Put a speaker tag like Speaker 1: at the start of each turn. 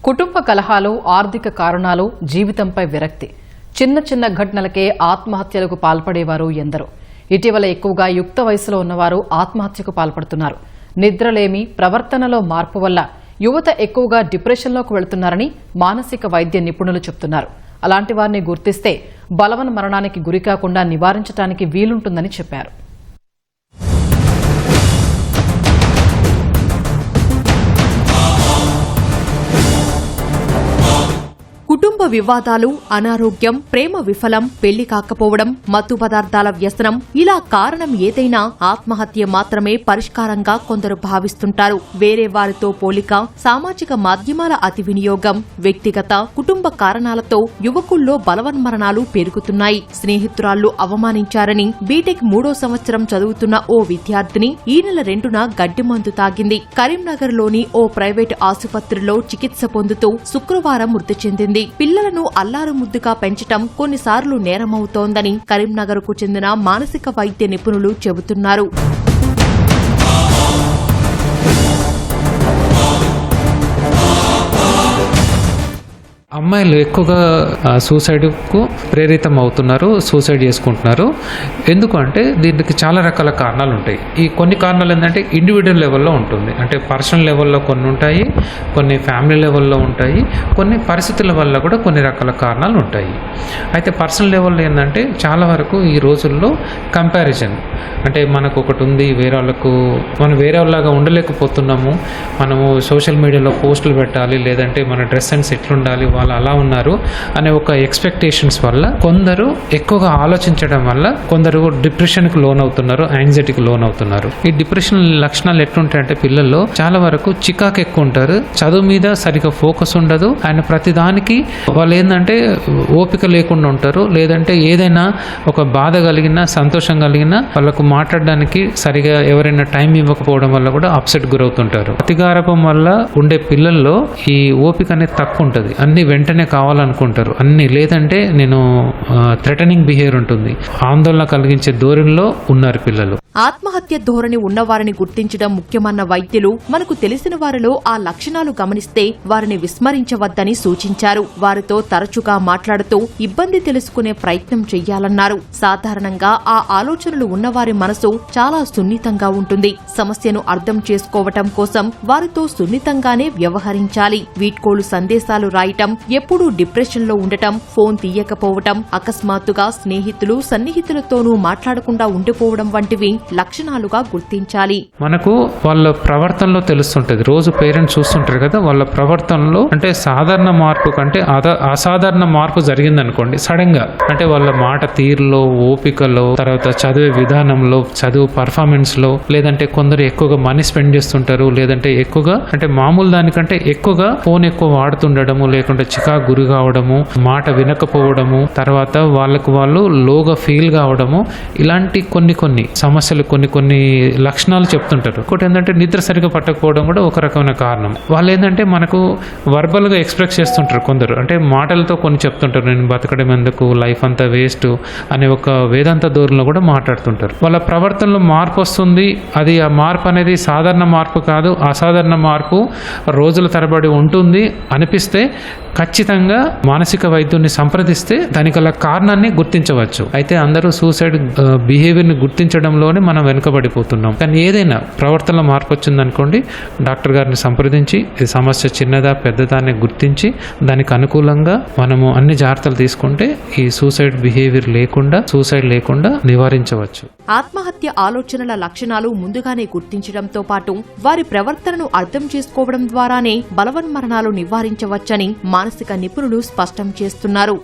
Speaker 1: కుటుంబ కలహాలు, ఆర్థిక కారణాలు, జీవితంపై విరక్తి, చిన్న చిన్న ఘటనలకే ఆత్మహత్యలకు పాల్పడేవారు ఎందరో. ఇటీవల ఎక్కువగా యుక్త వయసులో ఉన్నవారు ఆత్మహత్యకు పాల్పడుతున్నారు. నిద్రలేమి, ప్రవర్తనలో మార్పు వల్ల యువత ఎక్కువగా డిప్రెషన్లోకి వెళుతున్నారని మానసిక వైద్య నిపుణులు చెబుతున్నారు. అలాంటి వారిని గుర్తిస్తే బలవన్ మరణానికి గురికాకుండా నివారించడానికి వీలుంటుందని చెప్పారు.
Speaker 2: కుటుంబ వివాదాలు, అనారోగ్యం, ప్రేమ విఫలం, పెళ్లి కాకపోవడం, మత్తు పదార్థాల వ్యసనం, ఇలా కారణం ఏదైనా ఆత్మహత్య మాత్రమే పరిష్కారంగా కొందరు భావిస్తుంటారు. వేరే వారితో పోలిక, సామాజిక మాధ్యమాల అతి వినియోగం, వ్యక్తిగత, కుటుంబ కారణాలతో యువకుల్లో బలవన్మరణాలు పెరుగుతున్నాయి. స్నేహితురాళ్లు అవమానించారని బీటెక్ 3వ సంవత్సరం చదువుతున్న ఓ విద్యార్థిని ఈ నెల 2న గడ్డిమందు తాగింది. కరీంనగర్లోని ఓ ప్రైవేటు ఆసుపత్రిలో చికిత్స పొందుతూ శుక్రవారం మృతి చెందింది. పిల్లలను అల్లారు ముద్దుగా పెంచటం కొన్నిసార్లు నేరమవుతోందని కరీంనగర్కు చెందిన మానసిక వైద్య నిపుణులు చెబుతున్నారు.
Speaker 3: అమ్మాయిలు ఎక్కువగా సూసైడ్కు ప్రేరితం అవుతున్నారు, సూసైడ్ చేసుకుంటున్నారు. ఎందుకంటే దీనికి చాలా రకాల కారణాలు ఉంటాయి. ఈ కొన్ని కారణాలు ఏంటంటే ఇండివిజువల్ లెవెల్లో ఉంటుంది, అంటే పర్సనల్ లెవెల్లో కొన్ని ఉంటాయి, కొన్ని ఫ్యామిలీ లెవెల్లో ఉంటాయి, కొన్ని పరిస్థితుల వల్ల కూడా కొన్ని రకాల కారణాలు ఉంటాయి. అయితే పర్సనల్ లెవెల్లో ఏంటంటే చాలా వరకు ఈ రోజుల్లో కంపారిజన్, అంటే మనకు ఒకటి ఉంది, వేరే వాళ్ళకు మనం వేరే వాళ్ళలాగా ఉండలేకపోతున్నాము, మనము సోషల్ మీడియాలో పోస్టులు పెట్టాలి, లేదంటే మన డ్రెస్ సెన్స్ ఎట్లుండాలి, వాళ్ళు అలా ఉన్నారు అనే ఒక ఎక్స్పెక్టేషన్స్ వల్ల కొందరు ఎక్కువగా ఆలోచించడం వల్ల కొందరు డిప్రెషన్కి లోన్ అవుతున్నారు, యాంగ్జైటీకి లోన్ అవుతున్నారు. ఈ డిప్రెషన్ లక్షణాలు ఎట్లుంటాయంటే పిల్లల్లో చాలా వరకు చికాకు ఎక్కువ ఉంటారు, చదువు మీద సరిగా ఫోకస్ ఉండదు, ఆయన ప్రతిదానికి వాళ్ళు ఏంటంటే ఓపిక లేకుండా ఉంటారు, లేదంటే ఏదైనా ఒక బాధ కలిగినా సంతోషం కలిగినా వాళ్ళకు మాట్లాడడానికి సరిగా ఎవరైనా టైం ఇవ్వకపోవడం వల్ల కూడా అప్సెట్ గురవుతుంటారు. అతిగారపం వల్ల ఉండే పిల్లల్లో ఈ ఓపిక అనేది తక్కువ ఉంటుంది, అన్ని వెంటనే కావాలనుకుంటారు అన్ని, లేదంటే నేను థ్రెటనింగ్ బిహేవియర్ ఉంటుంది, ఆందోళన కలిగించే ధోరణిలో ఉన్నారు పిల్లలు.
Speaker 2: ఆత్మహత్య ధోరణి ఉన్నవారిని గుర్తించడం ముఖ్యమన్న వైద్యులు మనకు తెలిసిన వారిలో ఆ లక్షణాలు గమనిస్తే వారిని విస్మరించవద్దని సూచించారు. వారితో తరచుగా మాట్లాడుతూ ఇబ్బంది తెలుసుకునే ప్రయత్నం చెయ్యాలన్నారు. సాధారణంగా ఆ ఆలోచనలు ఉన్నవారి మనసు చాలా సున్నితంగా ఉంటుంది. సమస్యను అర్థం చేసుకోవటం కోసం వారితో సున్నితంగానే వ్యవహరించాలి. వీడ్కోలు సందేశాలు రాయటం, ఎప్పుడూ డిప్రెషన్లో ఉండటం, ఫోన్ తీయకపోవటం, అకస్మాత్తుగా స్నేహితులు సన్నిహితులతోనూ మాట్లాడకుండా ఉండిపోవడం వంటివి లక్షణాలుగా గుర్తించాలి.
Speaker 3: మనకు వాళ్ళ ప్రవర్తనలో తెలుస్తుంటది. రోజు పేరెంట్స్ చూస్తుంటారు కదా, వాళ్ళ ప్రవర్తనలో అంటే సాధారణ మార్పు కంటే అసాధారణ మార్పు జరిగిందనుకోండి సడన్ గా, అంటే వాళ్ళ మాట తీరులో, ఓపికలో, తర్వాత చదివే విధానంలో, చదువు పర్ఫార్మెన్స్ లో, లేదంటే కొందరు ఎక్కువగా మనీ స్పెండ్ చేస్తుంటారు, లేదంటే ఎక్కువగా అంటే మామూలు దానికంటే ఎక్కువగా ఫోన్ ఎక్కువ వాడుతుండడము, లేకుంటే చికాకు గురి కావడము, మాట వినకపోవడము, తర్వాత వాళ్ళకు వాళ్ళు లోగా ఫీల్ కావడము, ఇలాంటి కొన్ని సమస్యలు కొన్ని లక్షణాలు చెప్తుంటారు. ఇంకోటి ఏంటంటే నిద్ర సరిగా పట్టకపోవడం కూడా ఒక రకమైన కారణం. వాళ్ళు ఏంటంటే మనకు వర్బల్గా ఎక్స్ప్రెస్ చేస్తుంటారు కొందరు, అంటే మాటలతో కొన్ని చెప్తుంటారు, నేను బతకడం ఎందుకు, లైఫ్ అంతా వేస్ట్ అనే ఒక వేదాంత ధోరణిలో కూడా మాట్లాడుతుంటారు. వాళ్ళ ప్రవర్తనలో మార్పు వస్తుంది, అది ఆ మార్పు అనేది సాధారణ మార్పు కాదు, అసాధారణ మార్పు రోజుల తరబడి ఉంటుంది అనిపిస్తే ఖచ్చితంగా మానసిక వైద్యుని సంప్రదిస్తే దానికి గల కారణాన్ని గుర్తించవచ్చు. అయితే అందరూ సూసైడ్ బిహేవియర్ని గుర్తించడంలోనే మనం వెనుకబడిపోతున్నాం. కానీ ఏదైనా ప్రవర్తనలో మార్పు వచ్చిందనుకోండి, డాక్టర్ గారిని సంప్రదించి ఈ సమస్య చిన్నదా పెద్దదా అని గుర్తించి దానికి అనుకూలంగా మనము అన్ని జాగ్రత్తలు తీసుకుంటే ఈ సూసైడ్ బిహేవియర్ లేకుండా నివారించవచ్చు.
Speaker 2: ఆత్మహత్య ఆలోచనల లక్షణాలు ముందుగానే గుర్తించడంతో పాటు వారి ప్రవర్తనను అర్థం చేసుకోవడం ద్వారానే బలవన్మరణాలు నివారించవచ్చని మానసిక నిపుణులు స్పష్టం చేస్తున్నారు.